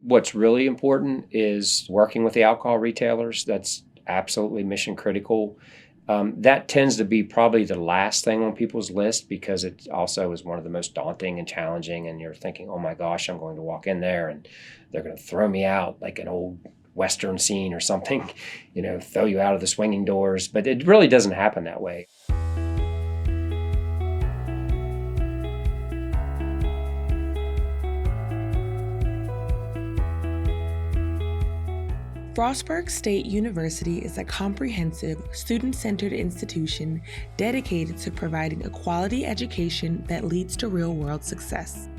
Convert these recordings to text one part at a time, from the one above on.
What's really important is working with the alcohol retailers. That's absolutely mission critical. That tends to be probably the last thing on people's list because it also is one of the most daunting and challenging. And you're thinking, oh my gosh, I'm going to walk in there and they're going to throw me out like an old Western scene or something, throw you out of the swinging doors. But it really doesn't happen that way. Frostburg State University is a comprehensive, student-centered institution dedicated to providing a quality education that leads to real-world success.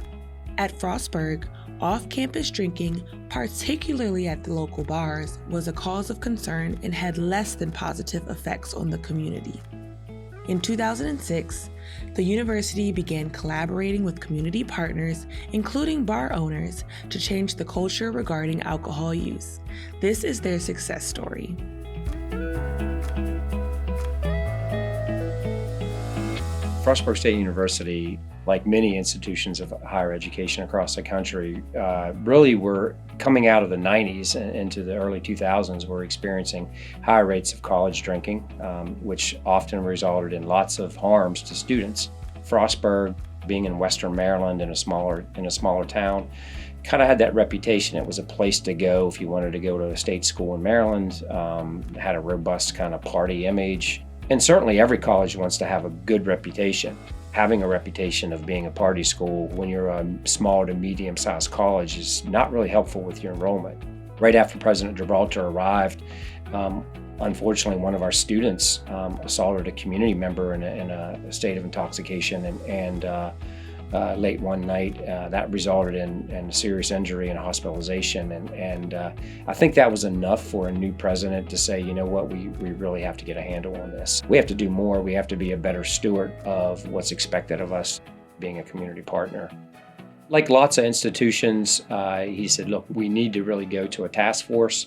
At Frostburg, off-campus drinking, particularly at the local bars, was a cause of concern and had less than positive effects on the community. In 2006, the university began collaborating with community partners, including bar owners, to change the culture regarding alcohol use. This is their success story. Frostburg State University, like many institutions of higher education across the country, really were coming out of the 90s and into the early 2000s. We're experiencing high rates of college drinking, which often resulted in lots of harms to students. Frostburg, being in Western Maryland in a smaller town, kind of had that reputation. It was a place to go if you wanted to go to a state school in Maryland. Had a robust kind of party image. And certainly every college wants to have a good reputation. Having a reputation of being a party school when you're a small to medium-sized college is not really helpful with your enrollment. Right after President Gibraltar arrived, unfortunately, one of our students assaulted a community member in a state of intoxication, and late one night, that resulted in a serious injury and hospitalization. And I think that was enough for a new president to say, you know what, we really have to get a handle on this. We have to do more. We have to be a better steward of what's expected of us being a community partner. Like lots of institutions, he said, look, we need to really go to a task force,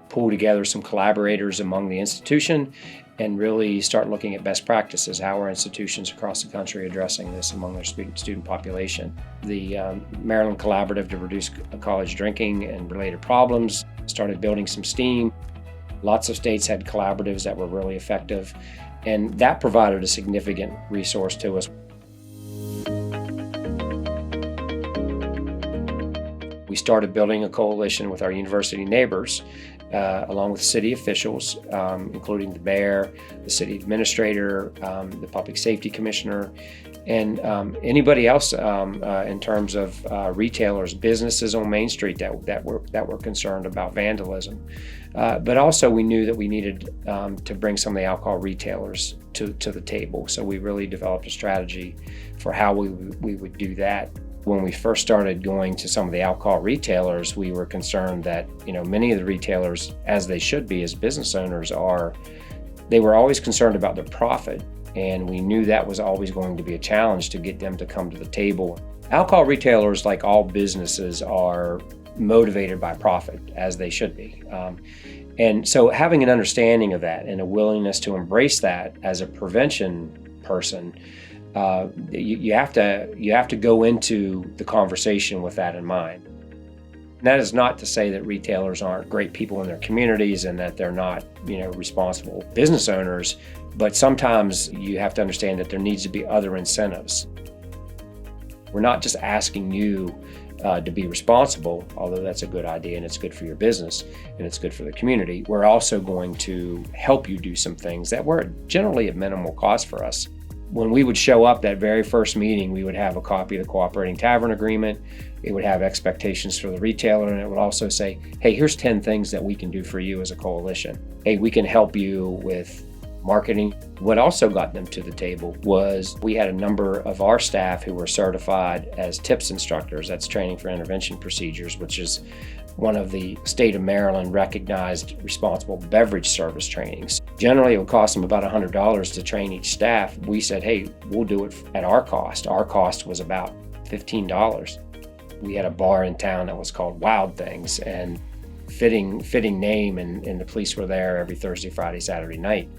pull together some collaborators among the institution, and really start looking at best practices. How are institutions across the country addressing this among their student population? The Maryland Collaborative to Reduce College Drinking and Related Problems started building some steam. Lots of states had collaboratives that were really effective, and that provided a significant resource to us. We started building a coalition with our university neighbors, along with city officials, including the mayor, the city administrator, the public safety commissioner, and anybody else in terms of retailers, businesses on Main Street that were concerned about vandalism. But also we knew that we needed to bring some of the alcohol retailers to the table. So we really developed a strategy for how we would do that. When we first started going to some of the alcohol retailers, we were concerned that, many of the retailers, as they should be as business owners, they were always concerned about their profit. And we knew that was always going to be a challenge to get them to come to the table. Alcohol retailers, like all businesses, are motivated by profit, as they should be. And so having an understanding of that and a willingness to embrace that as a prevention person, you have to go into the conversation with that in mind. And that is not to say that retailers aren't great people in their communities and that they're not, responsible business owners, but sometimes you have to understand that there needs to be other incentives. We're not just asking you to be responsible, although that's a good idea and it's good for your business and it's good for the community. We're also going to help you do some things that were generally at minimal cost for us. When we would show up that very first meeting, we would have a copy of the cooperating tavern agreement. It would have expectations for the retailer, and it would also say, hey, here's 10 things that we can do for you as a coalition. Hey, we can help you with marketing. What also got them to the table was we had a number of our staff who were certified as TIPS instructors. That's training for intervention procedures, which is one of the state of Maryland recognized responsible beverage service trainings. Generally, it would cost them about $100 to train each staff. We said, hey, we'll do it at our cost. Our cost was about $15. We had a bar in town that was called Wild Things, and fitting name, and the police were there every Thursday, Friday, Saturday night.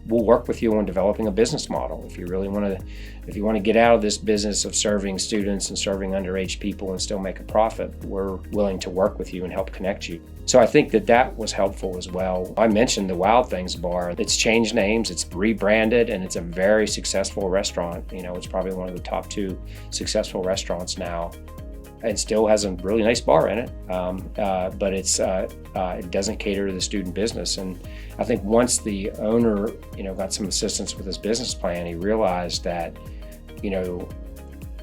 we'll work with you on developing a business model. If you want to get out of this business of serving students and serving underage people and still make a profit, we're willing to work with you and help connect you. So I think that was helpful as well. I mentioned the Wild Things bar. It's changed names, it's rebranded, and it's a very successful restaurant. It's probably one of the top 2 successful restaurants now, and still has a really nice bar in it. But it doesn't cater to the student business. And I think once the owner, got some assistance with his business plan, he realized that,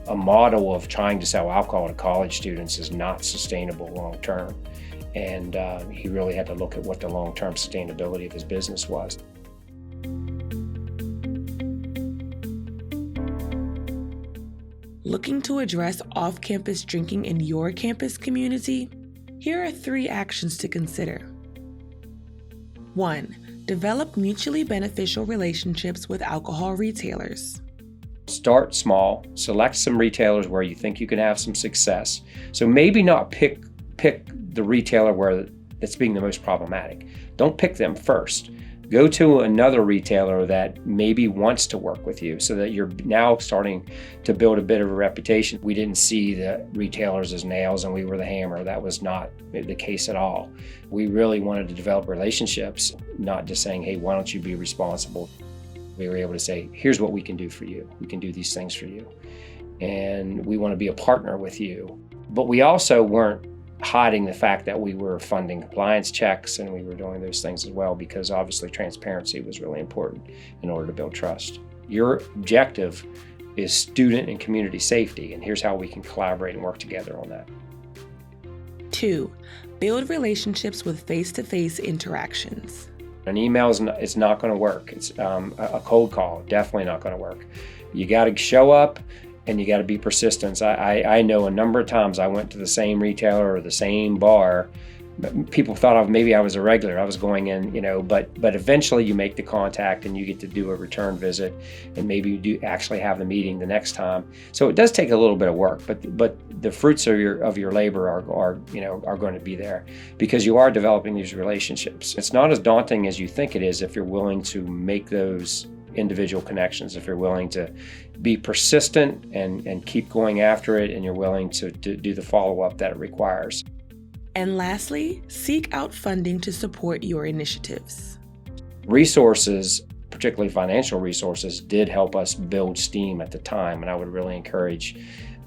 a model of trying to sell alcohol to college students is not sustainable long term. And he really had to look at what the long-term sustainability of his business was. Looking to address off-campus drinking in your campus community? Here are 3 actions to consider. 1. Develop mutually beneficial relationships with alcohol retailers. Start small, select some retailers where you think you can have some success. So maybe not pick the retailer that's being the most problematic. Don't pick them first. Go to another retailer that maybe wants to work with you so that you're now starting to build a bit of a reputation. We didn't see the retailers as nails and we were the hammer. That was not the case at all. We really wanted to develop relationships, not just saying, hey, why don't you be responsible? We were able to say, here's what we can do for you. We can do these things for you. And we want to be a partner with you. But we also weren't hiding the fact that we were funding compliance checks and we were doing those things as well, because obviously transparency was really important in order to build trust. Your objective is student and community safety, and here's how we can collaborate and work together on that. 2. Build relationships with face-to-face interactions. An email is not going to work. It's a cold call, definitely not going to work. You got to show up and you got to be persistent. I know a number of times I went to the same retailer or the same bar. People thought maybe I was a regular. I was going in, but eventually you make the contact and you get to do a return visit, and maybe you do actually have the meeting the next time. So it does take a little bit of work, but the fruits of your labor are going to be there because you are developing these relationships. It's not as daunting as you think it is if you're willing to make those individual connections, if you're willing to be persistent and keep going after it, and you're willing to do the follow-up that it requires. And lastly, seek out funding to support your initiatives. Resources, particularly financial resources, did help us build steam at the time, and I would really encourage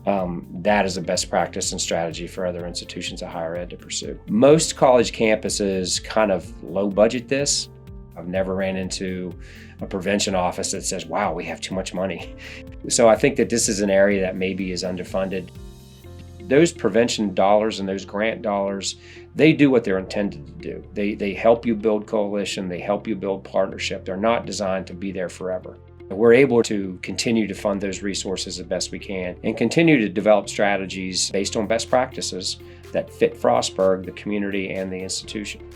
that as a best practice and strategy for other institutions of higher ed to pursue. Most college campuses kind of low budget this. I've never ran into a prevention office that says, wow, we have too much money. So I think that this is an area that maybe is underfunded. Those prevention dollars and those grant dollars, they do what they're intended to do. They help you build coalition, they help you build partnership. They're not designed to be there forever. We're able to continue to fund those resources the best we can and continue to develop strategies based on best practices that fit Frostburg, the community, and the institution.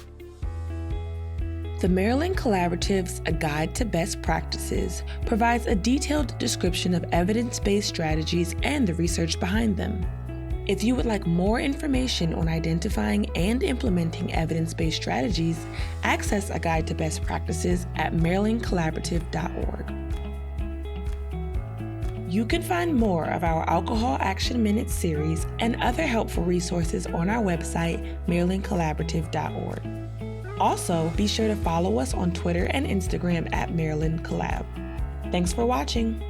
The Maryland Collaborative's A Guide to Best Practices provides a detailed description of evidence-based strategies and the research behind them. If you would like more information on identifying and implementing evidence-based strategies, access A Guide to Best Practices at marylandcollaborative.org. You can find more of our Alcohol Action Minutes series and other helpful resources on our website, marylandcollaborative.org. Also, be sure to follow us on Twitter and Instagram at Maryland Collab. Thanks for watching.